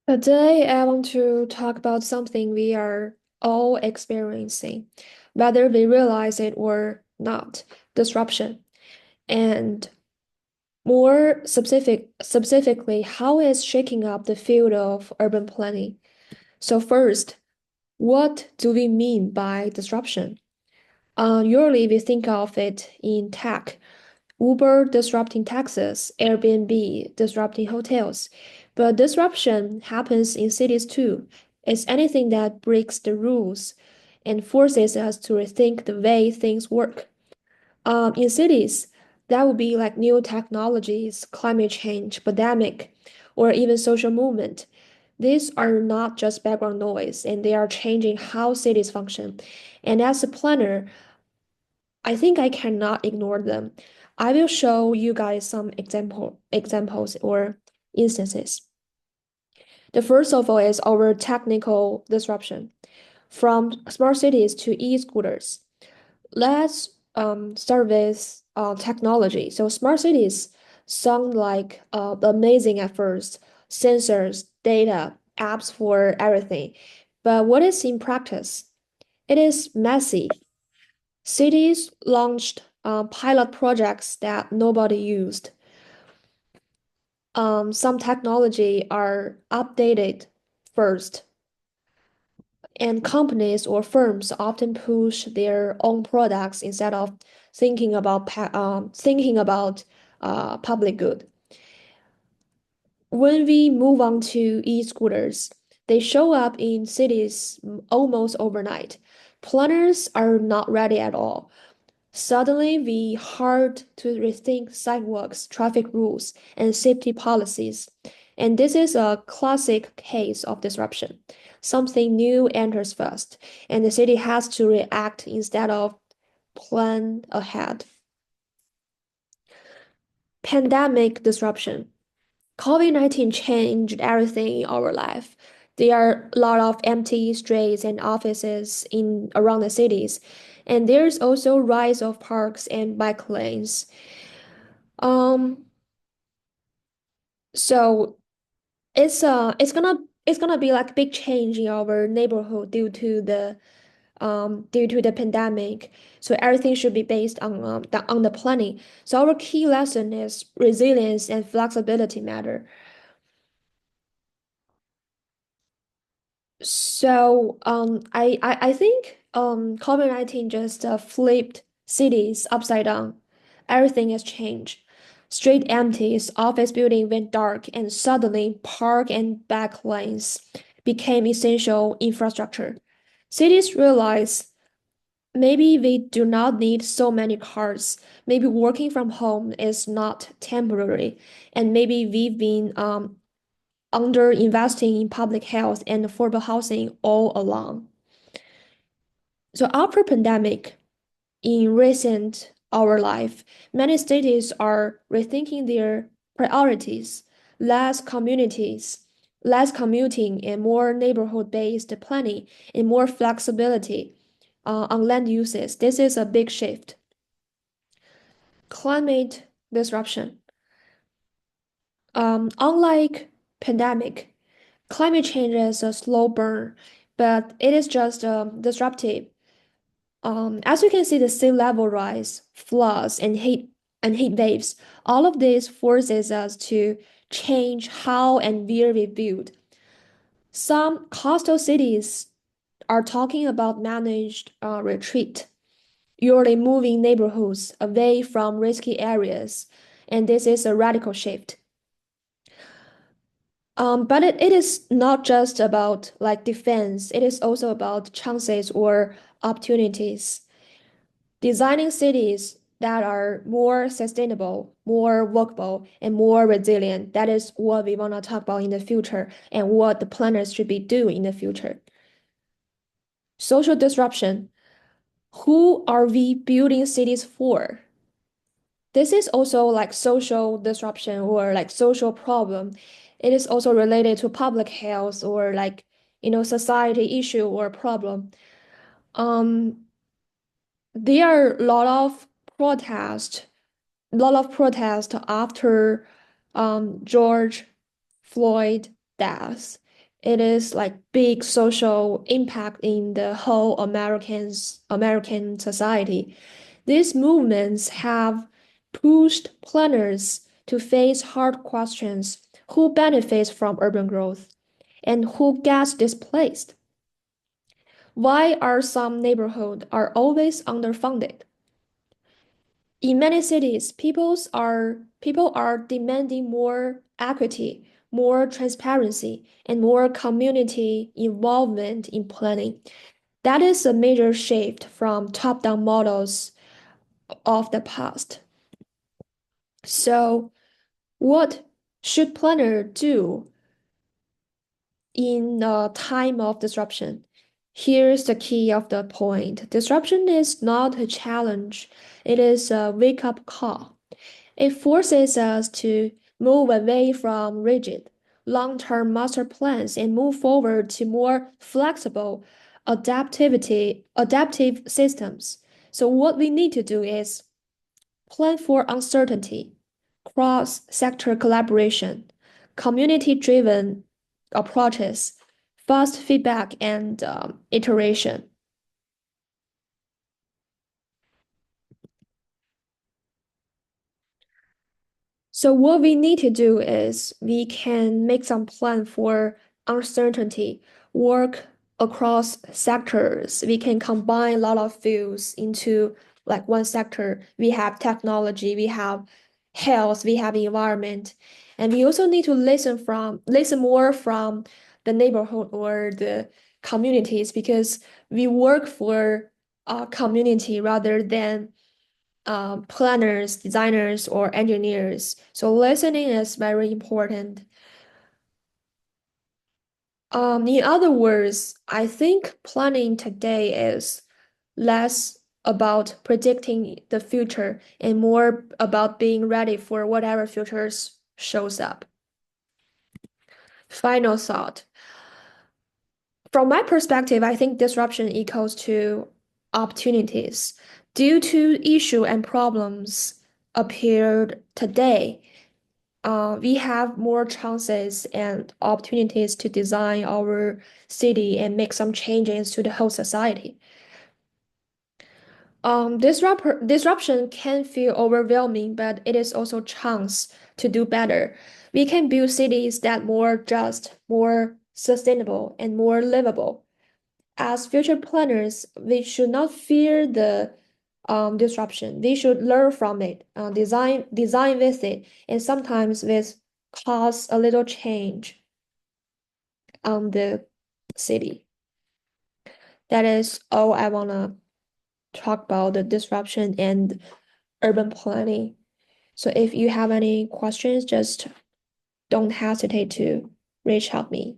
Today, I want to talk about something we are all experiencing, whether we realize it or not, disruption. And more specifically, how it's shaking up the field of urban planning. So first, what do we mean by disruption? Usually we think of it in tech, Uber disrupting taxis, Airbnb disrupting hotels. But disruption happens in cities too. It's anything that breaks the rules and forces us to rethink the way things work. In cities, that would be like new technologies, climate change, pandemic, or even social movement. These are not just background noise, and they are changing how cities function. And as a planner, I think I cannot ignore them. I will show you guys some examples or instances. The first of all is our technical disruption from smart cities to e-scooters. Let's start with technology. So smart cities sound like amazing at first, sensors, data, apps for everything. But what is in practice? It is messy. Cities launched pilot projects that nobody used. Some technology are updated first, and companies or firms often push their own products instead of thinking about public good. When we move on to e-scooters, they show up in cities almost overnight. Planners are not ready at all. Suddenly, we hard to rethink sidewalks, traffic rules, and safety policies. And this is a classic case of disruption. Something new enters first, and the city has to react instead of plan ahead. Pandemic disruption. COVID-19 changed everything in our life. There are a lot of empty streets and offices in around the cities, and there's also rise of parks and bike lanes. Um, so it's gonna be like big change in our neighborhood due to the pandemic. So everything should be based on the planning. So our key lesson is resilience and flexibility matter. So I think COVID-19 just flipped cities upside down. Everything has changed. Street empties, office building went dark, and suddenly park and back lanes became essential infrastructure. Cities realized maybe we do not need so many cars. Maybe working from home is not temporary, and maybe we've been under investing in public health and affordable housing all along. So after pandemic, in recent our life, many cities are rethinking their priorities, less communities, less commuting and more neighborhood-based planning and more flexibility on land uses. This is a big shift. Climate disruption. Unlike pandemic, climate change is a slow burn, but it is just disruptive. As you can see, the sea level rise, floods, and heat waves, all of this forces us to change how and where we build. Some coastal cities are talking about managed retreat, usually moving neighborhoods away from risky areas, and this is a radical shift. But it is not just about like defense, it is also about chances or opportunities. Designing cities that are more sustainable, more workable, and more resilient. That is what we want to talk about in the future and what the planners should be doing in the future. Social disruption. Who are we building cities for? This is also like social disruption or like social problem. It is also related to public health or like, society issue or problem. Um, there are protest, a lot of protest after George Floyd death. It is like big social impact in the whole American society. These movements have pushed planners to face hard questions: who benefits from urban growth and who gets displaced? Why are some neighborhoods are always underfunded? In many cities, people are demanding more equity, more transparency, and more community involvement in planning. That is a major shift from top-down models of the past. So, what should planner do in a time of disruption? Here's the key of the point. Disruption is not a challenge, it is a wake-up call. It forces us to move away from rigid, long-term master plans and move forward to more flexible, adaptive systems. So what we need to do is plan for uncertainty, cross-sector collaboration, community-driven approaches, fast feedback, and iteration. So what we need to do is we can make some plan for uncertainty, work across sectors. We can combine a lot of fields into like one sector. We have technology, we have health, we have environment, and we also need to listen more from the neighborhood or the communities because we work for a community rather than planners, designers, or engineers. So listening is very important. In other words, I think planning today is less about predicting the future and more about being ready for whatever futures shows up. Final thought. From my perspective, I think disruption equals to opportunities. Due to issue and problems appeared today, we have more chances and opportunities to design our city and make some changes to the whole society. Disruption can feel overwhelming, but it is also chance to do better. We can build cities that more just, more sustainable, and more livable. As future planners, we should not fear the disruption. We should learn from it, design with it, and sometimes with cause a little change on the city. That is all I wanna talk about the disruption and urban planning. So if you have any questions, just don't hesitate to reach out me.